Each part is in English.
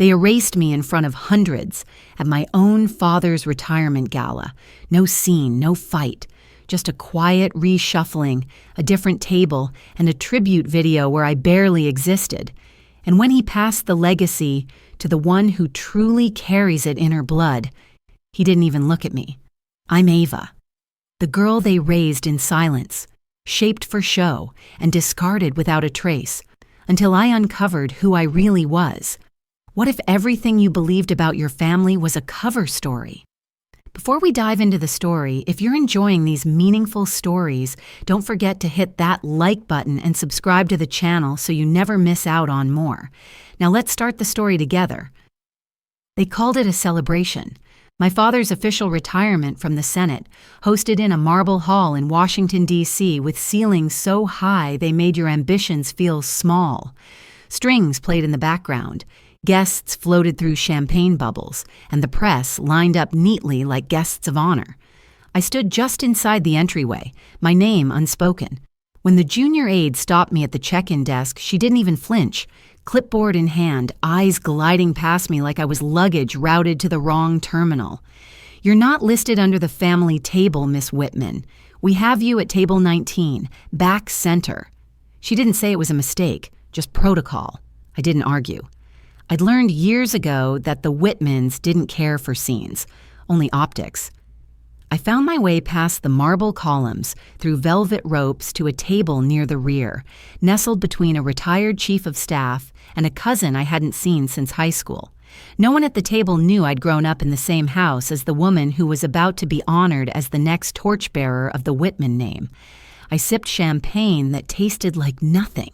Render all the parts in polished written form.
They erased me in front of hundreds at my own father's retirement gala. No scene, no fight, just a quiet reshuffling, a different table, and a tribute video where I barely existed. And when he passed the legacy to the one who truly carries it in her blood, he didn't even look at me. I'm Ava, the girl they raised in silence, shaped for show and discarded without a trace, until I uncovered who I really was. What if everything you believed about your family was a cover story? Before we dive into the story, if you're enjoying these meaningful stories, don't forget to hit that like button and subscribe to the channel so you never miss out on more. Now let's start the story together. They called it a celebration. My father's official retirement from the Senate, hosted in a marble hall in Washington, D.C., with ceilings so high they made your ambitions feel small. Strings played in the background. Guests floated through champagne bubbles, and the press lined up neatly like guests of honor. I stood just inside the entryway, my name unspoken. When the junior aide stopped me at the check-in desk, she didn't even flinch, clipboard in hand, eyes gliding past me like I was luggage routed to the wrong terminal. "You're not listed under the family table, Miss Whitman. We have you at table 19, back center." She didn't say it was a mistake, just protocol. I didn't argue. I'd learned years ago that the Whitmans didn't care for scenes, only optics. I found my way past the marble columns, through velvet ropes to a table near the rear, nestled between a retired chief of staff and a cousin I hadn't seen since high school. No one at the table knew I'd grown up in the same house as the woman who was about to be honored as the next torchbearer of the Whitman name. I sipped champagne that tasted like nothing.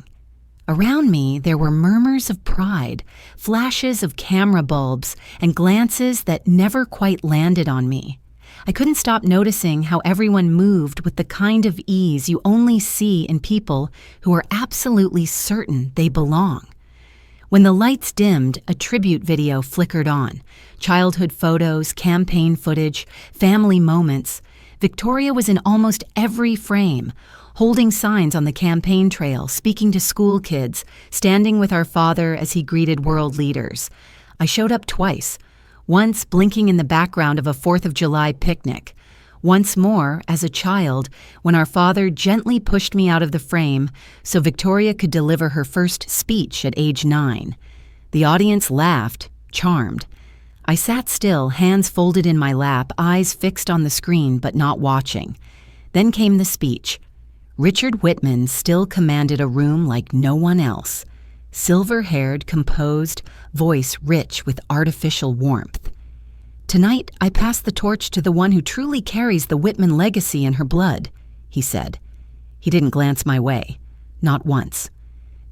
Around me, there were murmurs of pride, flashes of camera bulbs, and glances that never quite landed on me. I couldn't stop noticing how everyone moved with the kind of ease you only see in people who are absolutely certain they belong. When the lights dimmed, a tribute video flickered on. Childhood photos, campaign footage, family moments. Victoria was in almost every frame, holding signs on the campaign trail, speaking to school kids, standing with our father as he greeted world leaders. I showed up twice, once blinking in the background of a 4th of July picnic, once more as a child when our father gently pushed me out of the frame so Victoria could deliver her first speech at age 9. The audience laughed, charmed. I sat still, hands folded in my lap, eyes fixed on the screen but not watching. Then came the speech. Richard Whitman still commanded a room like no one else. Silver-haired, composed, voice rich with artificial warmth. "Tonight, I pass the torch to the one who truly carries the Whitman legacy in her blood," he said. He didn't glance my way, not once.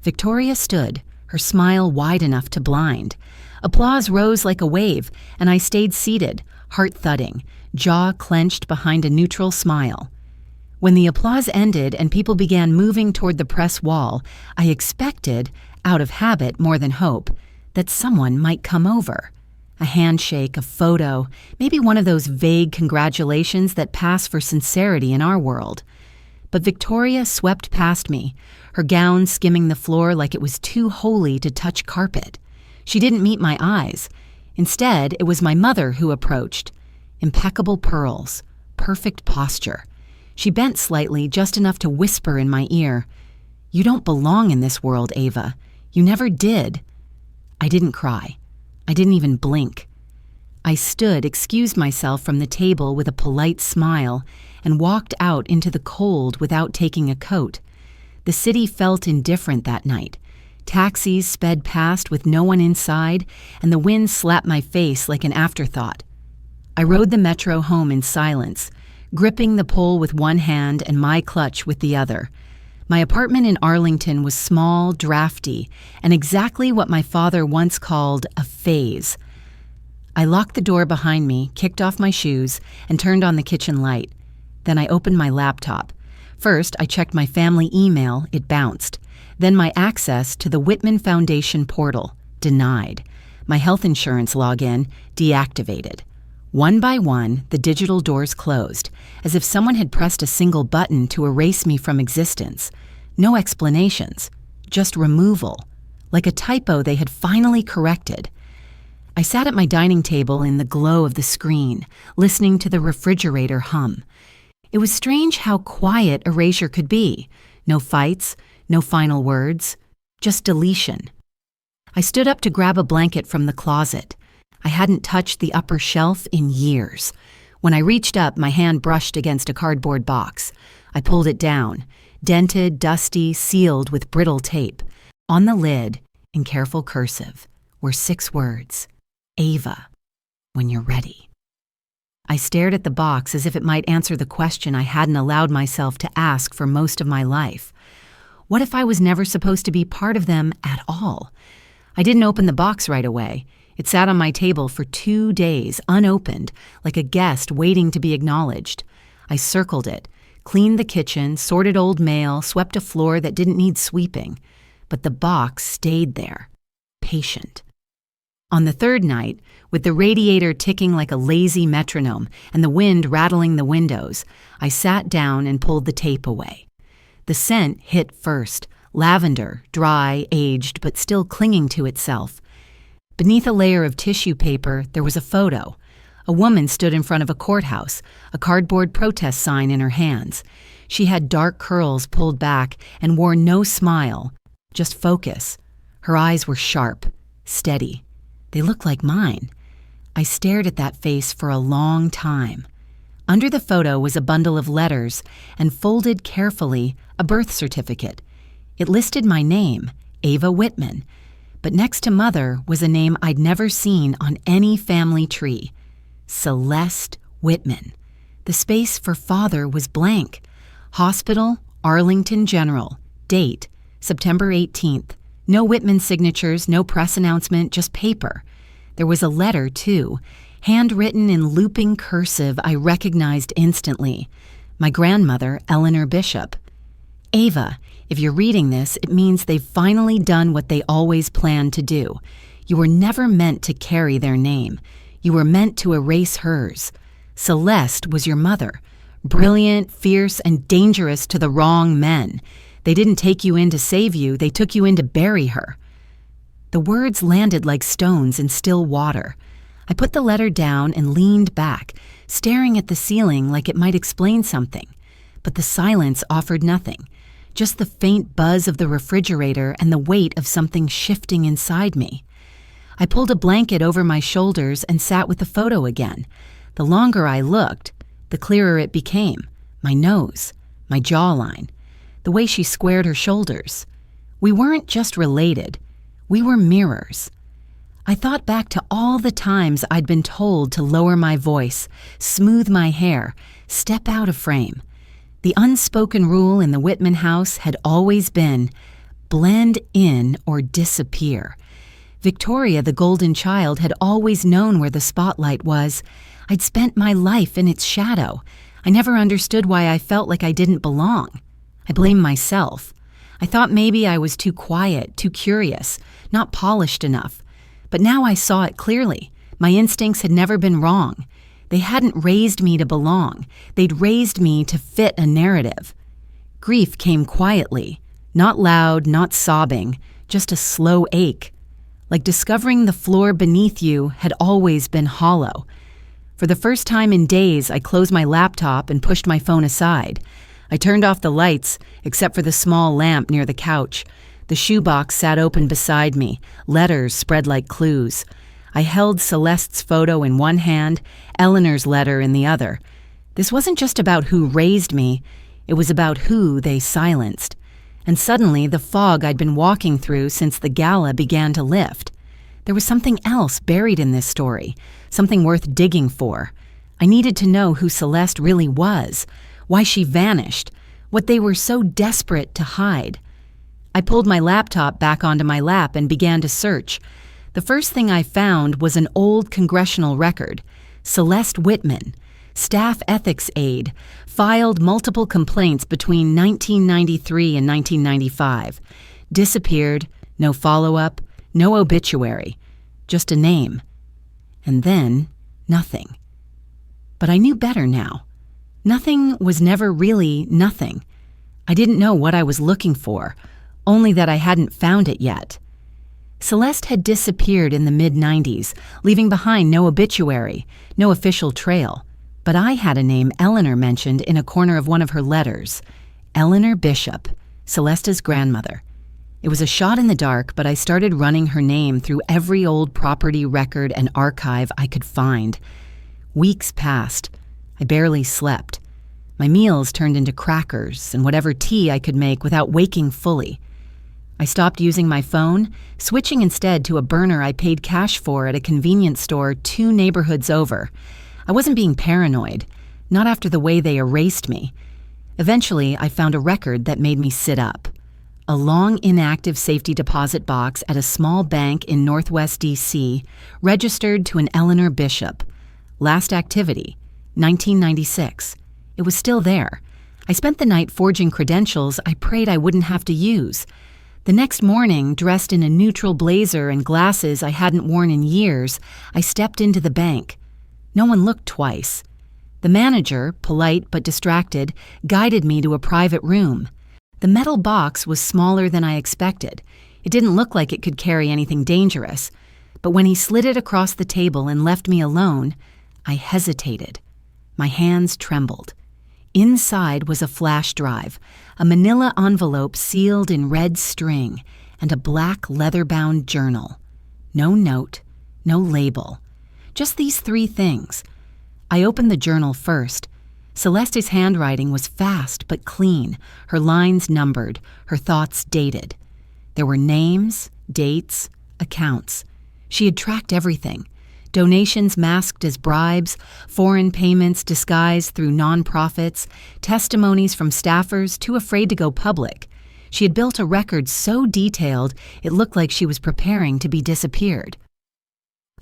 Victoria stood, her smile wide enough to blind. Applause rose like a wave, and I stayed seated, heart thudding, jaw clenched behind a neutral smile. When the applause ended and people began moving toward the press wall, I expected, out of habit more than hope, that someone might come over. A handshake, a photo, maybe one of those vague congratulations that pass for sincerity in our world. But Victoria swept past me, her gown skimming the floor like it was too holy to touch carpet. She didn't meet my eyes. Instead, it was my mother who approached. Impeccable pearls, perfect posture. She bent slightly, just enough to whisper in my ear, "You don't belong in this world, Ava. You never did." I didn't cry. I didn't even blink. I stood, excused myself from the table with a polite smile, and walked out into the cold without taking a coat. The city felt indifferent that night. Taxis sped past with no one inside, and the wind slapped my face like an afterthought. I rode the metro home in silence, gripping the pole with one hand and my clutch with the other. My apartment in Arlington was small, drafty, and exactly what my father once called a phase. I locked the door behind me, kicked off my shoes, and turned on the kitchen light. Then I opened my laptop. First, I checked my family email. It bounced. Then my access to the Whitman Foundation portal. Denied. My health insurance login. Deactivated. One by one, the digital doors closed, as if someone had pressed a single button to erase me from existence. No explanations, just removal, like a typo they had finally corrected. I sat at my dining table in the glow of the screen, listening to the refrigerator hum. It was strange how quiet erasure could be. No fights, no final words, just deletion. I stood up to grab a blanket from the closet. I hadn't touched the upper shelf in years. When I reached up, my hand brushed against a cardboard box. I pulled it down, dented, dusty, sealed with brittle tape. On the lid, in careful cursive, were 6 words: Ava, when you're ready. I stared at the box as if it might answer the question I hadn't allowed myself to ask for most of my life. What if I was never supposed to be part of them at all? I didn't open the box right away. It sat on my table for 2 days, unopened, like a guest waiting to be acknowledged. I circled it, cleaned the kitchen, sorted old mail, swept a floor that didn't need sweeping. But the box stayed there, patient. On the 3rd night, with the radiator ticking like a lazy metronome and the wind rattling the windows, I sat down and pulled the tape away. The scent hit first, lavender, dry, aged, but still clinging to itself. Beneath a layer of tissue paper, there was a photo. A woman stood in front of a courthouse, a cardboard protest sign in her hands. She had dark curls pulled back and wore no smile, just focus. Her eyes were sharp, steady. They looked like mine. I stared at that face for a long time. Under the photo was a bundle of letters and, folded carefully, a birth certificate. It listed my name, Ava Whitman, but next to Mother was a name I'd never seen on any family tree: Celeste Whitman. The space for Father was blank. Hospital, Arlington General. Date, September 18th. No Whitman signatures, no press announcement, just paper. There was a letter, too, handwritten in looping cursive I recognized instantly. My grandmother, Eleanor Bishop. Ava, if you're reading this, it means they've finally done what they always planned to do. You were never meant to carry their name. You were meant to erase hers. Celeste was your mother. Brilliant, fierce, and dangerous to the wrong men. They didn't take you in to save you, they took you in to bury her. The words landed like stones in still water. I put the letter down and leaned back, staring at the ceiling like it might explain something. But the silence offered nothing, just the faint buzz of the refrigerator and the weight of something shifting inside me. I pulled a blanket over my shoulders and sat with the photo again. The longer I looked, the clearer it became. My nose, my jawline, the way she squared her shoulders. We weren't just related, we were mirrors. I thought back to all the times I'd been told to lower my voice, smooth my hair, step out of frame. The unspoken rule in the Whitman house had always been blend in or disappear. Victoria, the golden child, had always known where the spotlight was. I'd spent my life in its shadow. I never understood why I felt like I didn't belong. I blamed myself. I thought maybe I was too quiet, too curious, not polished enough. But now I saw it clearly. My instincts had never been wrong. They hadn't raised me to belong. They'd raised me to fit a narrative. Grief came quietly, not loud, not sobbing, just a slow ache. Like discovering the floor beneath you had always been hollow. For the first time in days, I closed my laptop and pushed my phone aside. I turned off the lights, except for the small lamp near the couch. The shoebox sat open beside me, letters spread like clues. I held Celeste's photo in one hand, Eleanor's letter in the other. This wasn't just about who raised me, it was about who they silenced. And suddenly, the fog I'd been walking through since the gala began to lift. There was something else buried in this story, something worth digging for. I needed to know who Celeste really was, why she vanished, what they were so desperate to hide. I pulled my laptop back onto my lap and began to search. The first thing I found was an old congressional record. Celeste Whitman, staff ethics aide, filed multiple complaints between 1993 and 1995. Disappeared, no follow-up, no obituary, just a name. And then, nothing. But I knew better now. Nothing was never really nothing. I didn't know what I was looking for, only that I hadn't found it yet. Celeste had disappeared in the mid-90s, leaving behind no obituary, no official trail. But I had a name Eleanor mentioned in a corner of one of her letters. Eleanor Bishop, Celeste's grandmother. It was a shot in the dark, but I started running her name through every old property record and archive I could find. Weeks passed. I barely slept. My meals turned into crackers and whatever tea I could make without waking fully. I stopped using my phone, switching instead to a burner I paid cash for at a convenience store 2 neighborhoods over. I wasn't being paranoid, not after the way they erased me. Eventually, I found a record that made me sit up. A long inactive safety deposit box at a small bank in Northwest D.C., registered to an Eleanor Bishop. Last activity, 1996. It was still there. I spent the night forging credentials I prayed I wouldn't have to use. The next morning, dressed in a neutral blazer and glasses I hadn't worn in years, I stepped into the bank. No one looked twice. The manager, polite but distracted, guided me to a private room. The metal box was smaller than I expected. It didn't look like it could carry anything dangerous. But when he slid it across the table and left me alone, I hesitated. My hands trembled. Inside was a flash drive, a manila envelope sealed in red string, and a black leather-bound journal. No note, no label. Just these 3 things. I opened the journal first. Celeste's handwriting was fast but clean, her lines numbered, her thoughts dated. There were names, dates, accounts. She had tracked everything. Donations masked as bribes, foreign payments disguised through nonprofits, testimonies from staffers too afraid to go public. She had built a record so detailed it looked like she was preparing to be disappeared.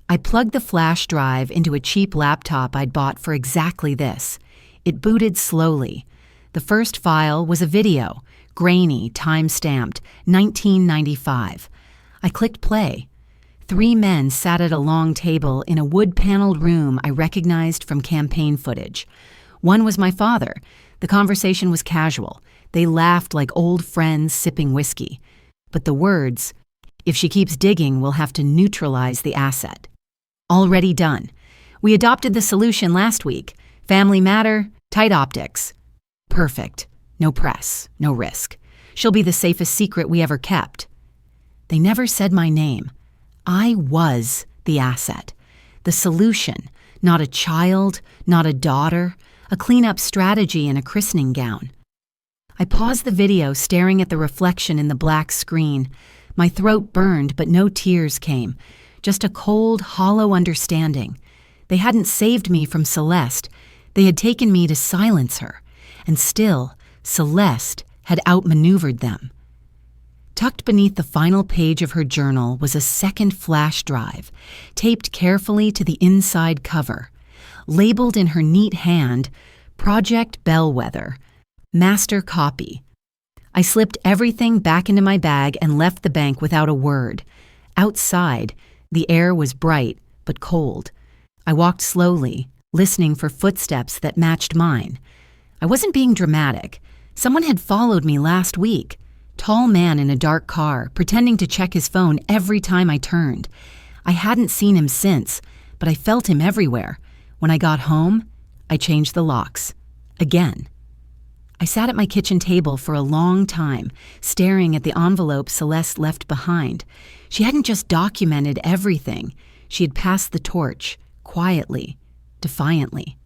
I plugged the flash drive into a cheap laptop I'd bought for exactly this. It booted slowly. The first file was a video, grainy, time-stamped, 1995. I clicked play. 3 men sat at a long table in a wood-paneled room I recognized from campaign footage. One was my father. The conversation was casual. They laughed like old friends sipping whiskey. But the words, "If she keeps digging, we'll have to neutralize the asset." Already done. We adopted the solution last week. Family matter, tight optics. Perfect. No press, no risk. She'll be the safest secret we ever kept. They never said my name. I was the asset, the solution, not a child, not a daughter, a cleanup strategy in a christening gown. I paused the video, staring at the reflection in the black screen. My throat burned, but no tears came, just a cold, hollow understanding. They hadn't saved me from Celeste. They had taken me to silence her, and still, Celeste had outmaneuvered them. Tucked beneath the final page of her journal was a second flash drive, taped carefully to the inside cover. Labeled in her neat hand, Project Bellwether, Master Copy. I slipped everything back into my bag and left the bank without a word. Outside, the air was bright but cold. I walked slowly, listening for footsteps that matched mine. I wasn't being dramatic. Someone had followed me last week. Tall man in a dark car, pretending to check his phone every time I turned. I hadn't seen him since, but I felt him everywhere. When I got home, I changed the locks. Again. I sat at my kitchen table for a long time, staring at the envelope Celeste left behind. She hadn't just documented everything. She had passed the torch, quietly, defiantly.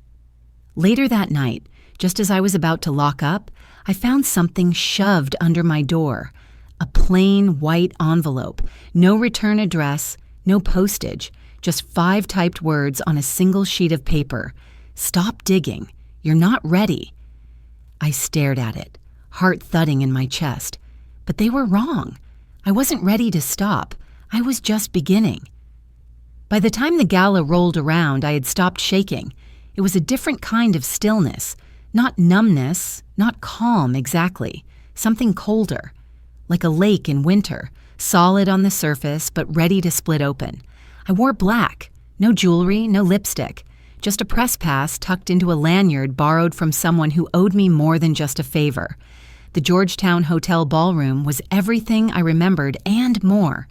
Later that night, just as I was about to lock up, I found something shoved under my door. A plain white envelope, no return address, no postage, just 5 typed words on a single sheet of paper. Stop digging. You're not ready. I stared at it, heart thudding in my chest. But they were wrong. I wasn't ready to stop. I was just beginning. By the time the gala rolled around, I had stopped shaking. It was a different kind of stillness. Not numbness, not calm exactly. Something colder. Like a lake in winter, solid on the surface but ready to split open. I wore black. No jewelry, no lipstick. Just a press pass tucked into a lanyard borrowed from someone who owed me more than just a favor. The Georgetown Hotel ballroom was everything I remembered and more.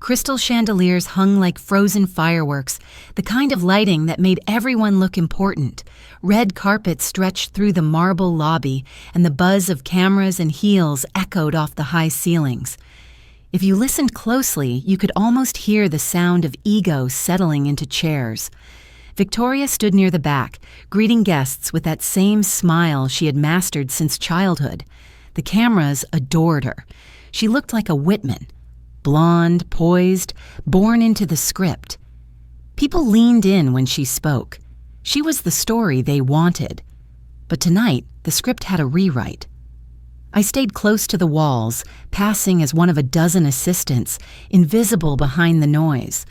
Crystal chandeliers hung like frozen fireworks, the kind of lighting that made everyone look important. Red carpet stretched through the marble lobby, and the buzz of cameras and heels echoed off the high ceilings. If you listened closely, you could almost hear the sound of ego settling into chairs. Victoria stood near the back, greeting guests with that same smile she had mastered since childhood. The cameras adored her. She looked like a Whitman. Blonde, poised, born into the script. People leaned in when she spoke. She was the story they wanted. But tonight, the script had a rewrite. I stayed close to the walls, passing as one of a dozen assistants, invisible behind the noise.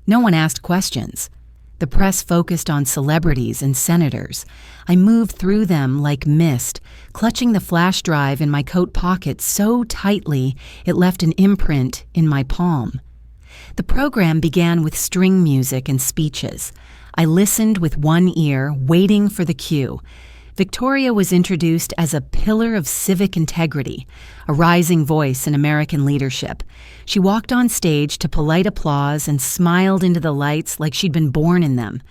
No one asked questions. The press focused on celebrities and senators. I moved through them like mist, clutching the flash drive in my coat pocket so tightly it left an imprint in my palm. The program began with string music and speeches. I listened with one ear, waiting for the cue. Victoria was introduced as a pillar of civic integrity, a rising voice in American leadership. She walked on stage to polite applause and smiled into the lights like she'd been born in them.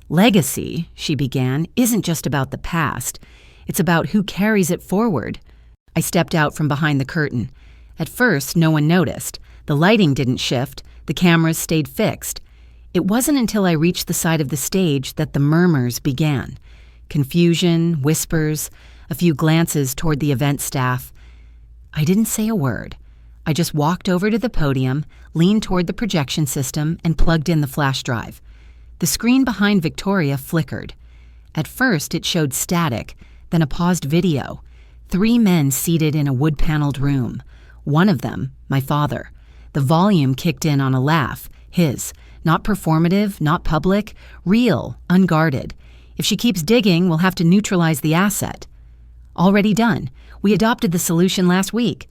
Legacy, she began, isn't just about the past. It's about who carries it forward. I stepped out from behind the curtain. At first, no one noticed. The lighting didn't shift. The cameras stayed fixed. It wasn't until I reached the side of the stage that the murmurs began. Confusion, whispers, a few glances toward the event staff. I didn't say a word. I just walked over to the podium, leaned toward the projection system, and plugged in the flash drive. The screen behind Victoria flickered. At first, it showed static, then a paused video. 3 men seated in a wood-paneled room. One of them, my father. The volume kicked in on a laugh, his. Not performative, not public, real, unguarded. If she keeps digging, we'll have to neutralize the asset. Already done. We adopted the solution last week.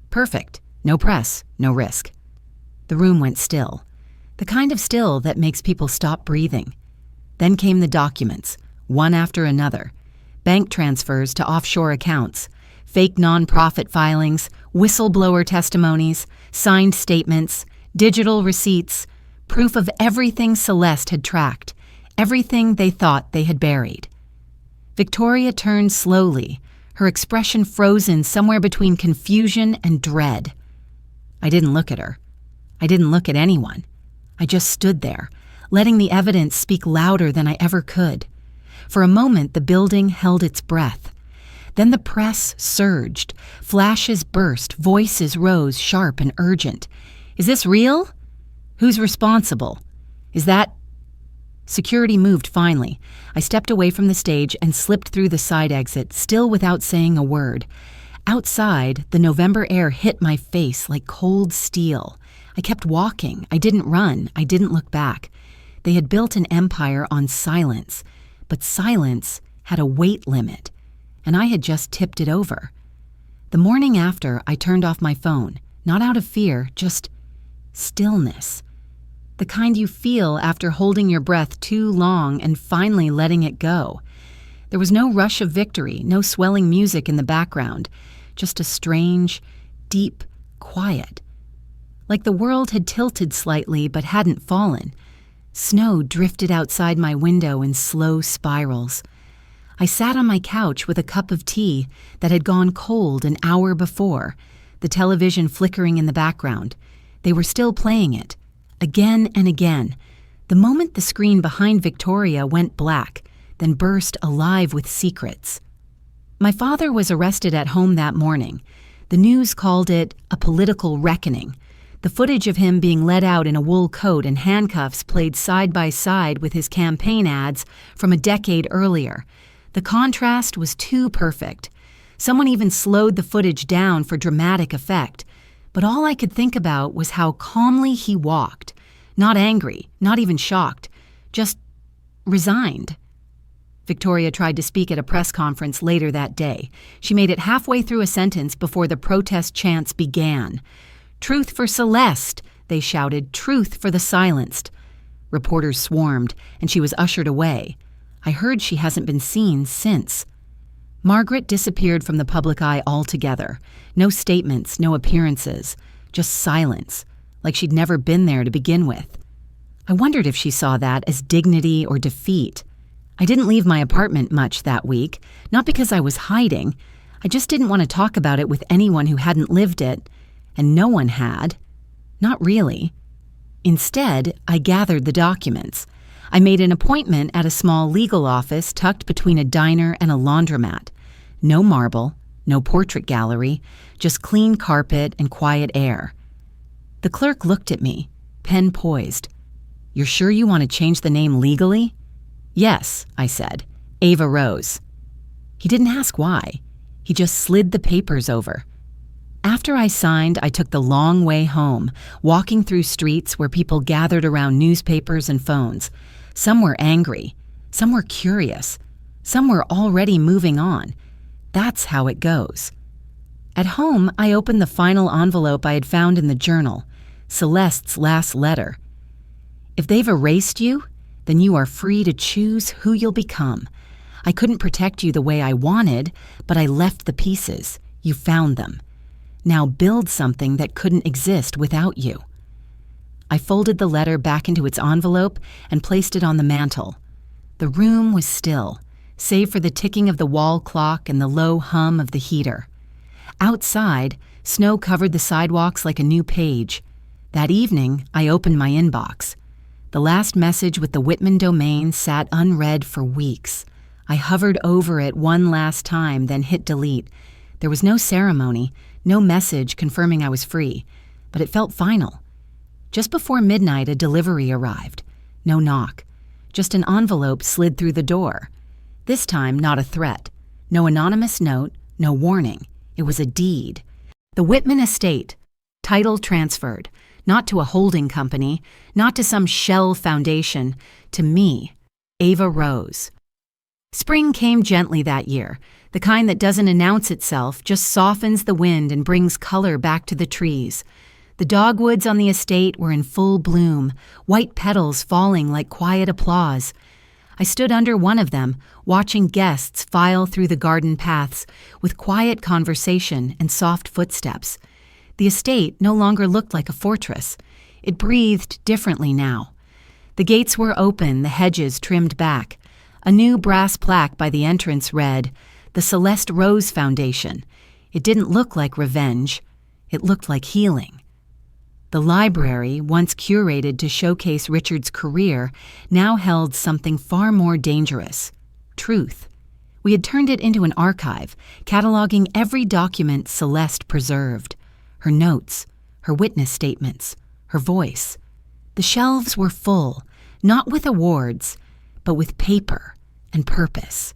Perfect. No press, no risk. The room went still. The kind of still that makes people stop breathing. Then came the documents, one after another. Bank transfers to offshore accounts, fake nonprofit filings, whistleblower testimonies, signed statements, digital receipts, proof of everything Celeste had tracked. Everything they thought they had buried. Victoria turned slowly, her expression frozen somewhere between confusion and dread. I didn't look at her. I didn't look at anyone. I just stood there, letting the evidence speak louder than I ever could. For a moment, the building held its breath. Then the press surged. Flashes burst. Voices rose, sharp and urgent. Is this real? Who's responsible? Is that... Security moved finally. I stepped away from the stage and slipped through the side exit, still without saying a word. Outside, the November air hit my face like cold steel. I kept walking. I didn't run. I didn't look back. They had built an empire on silence, but silence had a weight limit, and I had just tipped it over. The morning after, I turned off my phone, not out of fear, just stillness. The kind you feel after holding your breath too long and finally letting it go. There was no rush of victory, no swelling music in the background, just a strange, deep quiet. Like the world had tilted slightly but hadn't fallen. Snow drifted outside my window in slow spirals. I sat on my couch with a cup of tea that had gone cold an hour before, the television flickering in the background. They were still playing it. Again and again. The moment the screen behind Victoria went black, then burst alive with secrets. My father was arrested at home that morning. The news called it a political reckoning. The footage of him being led out in a wool coat and handcuffs played side by side with his campaign ads from a decade earlier. The contrast was too perfect. Someone even slowed the footage down for dramatic effect. But all I could think about was how calmly he walked. Not angry, not even shocked, just resigned. Victoria tried to speak at a press conference later that day. She made it halfway through a sentence before the protest chants began. "Truth for Celeste," they shouted, "truth for the silenced." Reporters swarmed, and she was ushered away. I heard she hasn't been seen since. Margaret disappeared from the public eye altogether. No statements, no appearances, just silence. like she'd never been there to begin with. I wondered if she saw that as dignity or defeat. I didn't leave my apartment much that week, not because I was hiding. I just didn't want to talk about it with anyone who hadn't lived it, and no one had. Not really. Instead, I gathered the documents. I made an appointment at a small legal office tucked between a diner and a laundromat. No marble, no portrait gallery, just clean carpet and quiet air. The clerk looked at me, pen poised. "You're sure you want to change the name legally?" "Yes," I said. "Ava Rose." He didn't ask why. He just slid the papers over. After I signed, I took the long way home, walking through streets where people gathered around newspapers and phones. Some were angry, some were curious, some were already moving on. That's how it goes. At home, I opened the final envelope I had found in the journal, Celeste's last letter. "If they've erased you, then you are free to choose who you'll become. I couldn't protect you the way I wanted, but I left the pieces. You found them. Now build something that couldn't exist without you." I folded the letter back into its envelope and placed it on the mantel. The room was still, save for the ticking of the wall clock and the low hum of the heater. Outside, snow covered the sidewalks like a new page. That evening, I opened my inbox. The last message with the Whitman domain sat unread for weeks. I hovered over it one last time, then hit delete. There was no ceremony, no message confirming I was free, but it felt final. Just before midnight, a delivery arrived. No knock. Just an envelope slid through the door. This time, not a threat. No anonymous note, no warning. It was a deed. The Whitman estate. Title transferred. Not to a holding company, not to some shell foundation. To me, Ava Rose. Spring came gently that year, the kind that doesn't announce itself, just softens the wind and brings color back to the trees. The dogwoods on the estate were in full bloom, white petals falling like quiet applause. I stood under one of them, watching guests file through the garden paths with quiet conversation and soft footsteps. The estate no longer looked like a fortress. It breathed differently now. The gates were open, the hedges trimmed back. A new brass plaque by the entrance read, "The Celeste Rose Foundation." It didn't look like revenge. It looked like healing. The library, once curated to showcase Richard's career, now held something far more dangerous: truth. We had turned it into an archive, cataloging every document Celeste preserved. Her notes, her witness statements, her voice. The shelves were full, not with awards, but with paper and purpose.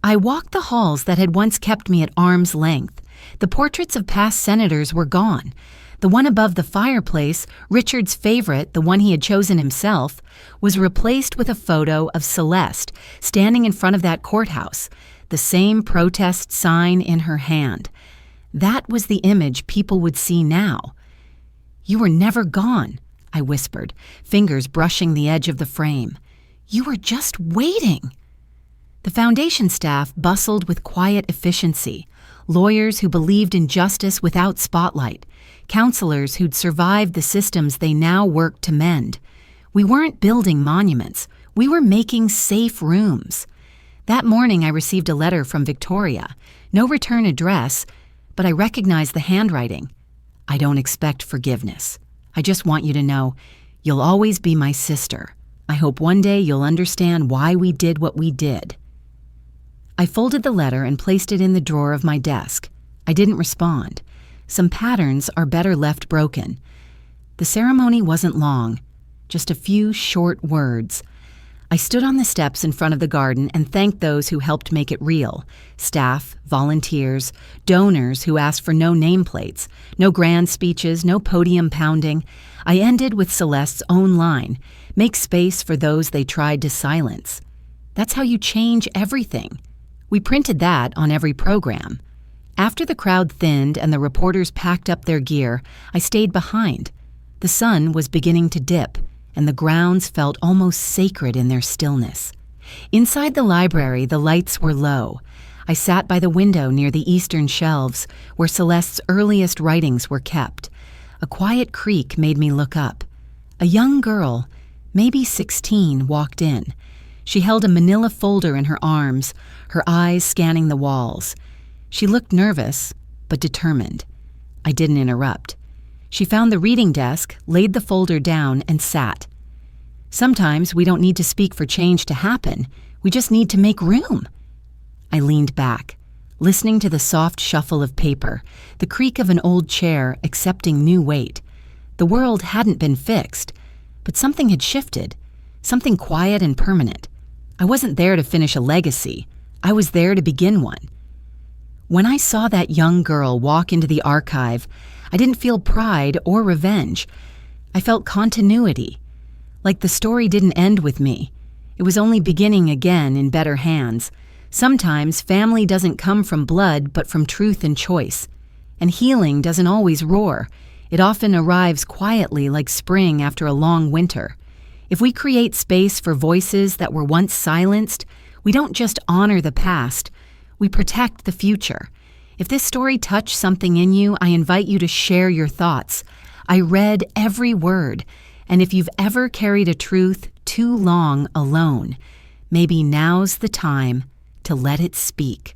I walked the halls that had once kept me at arm's length. The portraits of past senators were gone. The one above the fireplace, Richard's favorite, the one he had chosen himself, was replaced with a photo of Celeste standing in front of that courthouse, the same protest sign in her hand. That was the image people would see now. "You were never gone," I whispered, fingers brushing the edge of the frame. "You were just waiting." The foundation staff bustled with quiet efficiency, lawyers who believed in justice without spotlight, counselors who'd survived the systems they now worked to mend. We weren't building monuments, we were making safe rooms. That morning I received a letter from Victoria. No return address, but I recognized the handwriting. "I don't expect forgiveness. I just want you to know, you'll always be my sister. I hope one day you'll understand why we did what we did." I folded the letter and placed it in the drawer of my desk. I didn't respond. Some patterns are better left broken. The ceremony wasn't long, just a few short words. I stood on the steps in front of the garden and thanked those who helped make it real: staff, volunteers, donors who asked for no nameplates, no grand speeches, no podium pounding. I ended with Celeste's own line, "Make space for those they tried to silence." That's how you change everything. We printed that on every program. After the crowd thinned and the reporters packed up their gear, I stayed behind. The sun was beginning to dip, and the grounds felt almost sacred in their stillness. Inside the library, the lights were low. I sat by the window near the eastern shelves, where Celeste's earliest writings were kept. A A quiet creak made me look up. A young girl, maybe 16, walked in. She held a manila folder in her arms, her eyes scanning the walls. She looked nervous, but determined. I didn't interrupt. She found the reading desk, laid the folder down, and sat. Sometimes we don't need to speak for change to happen. We just need to make room. I leaned back, listening to the soft shuffle of paper, the creak of an old chair accepting new weight. The world hadn't been fixed, but something had shifted, something quiet and permanent. I wasn't there to finish a legacy. I was there to begin one. When I saw that young girl walk into the archive, I didn't feel pride or revenge. I felt continuity, like the story didn't end with me. It was only beginning again in better hands. Sometimes family doesn't come from blood, but from truth and choice. And healing doesn't always roar. It often arrives quietly like spring after a long winter. If we create space for voices that were once silenced, we don't just honor the past, we protect the future. If this story touched something in you, I invite you to share your thoughts. I read every word, and if you've ever carried a truth too long alone, maybe now's the time to let it speak.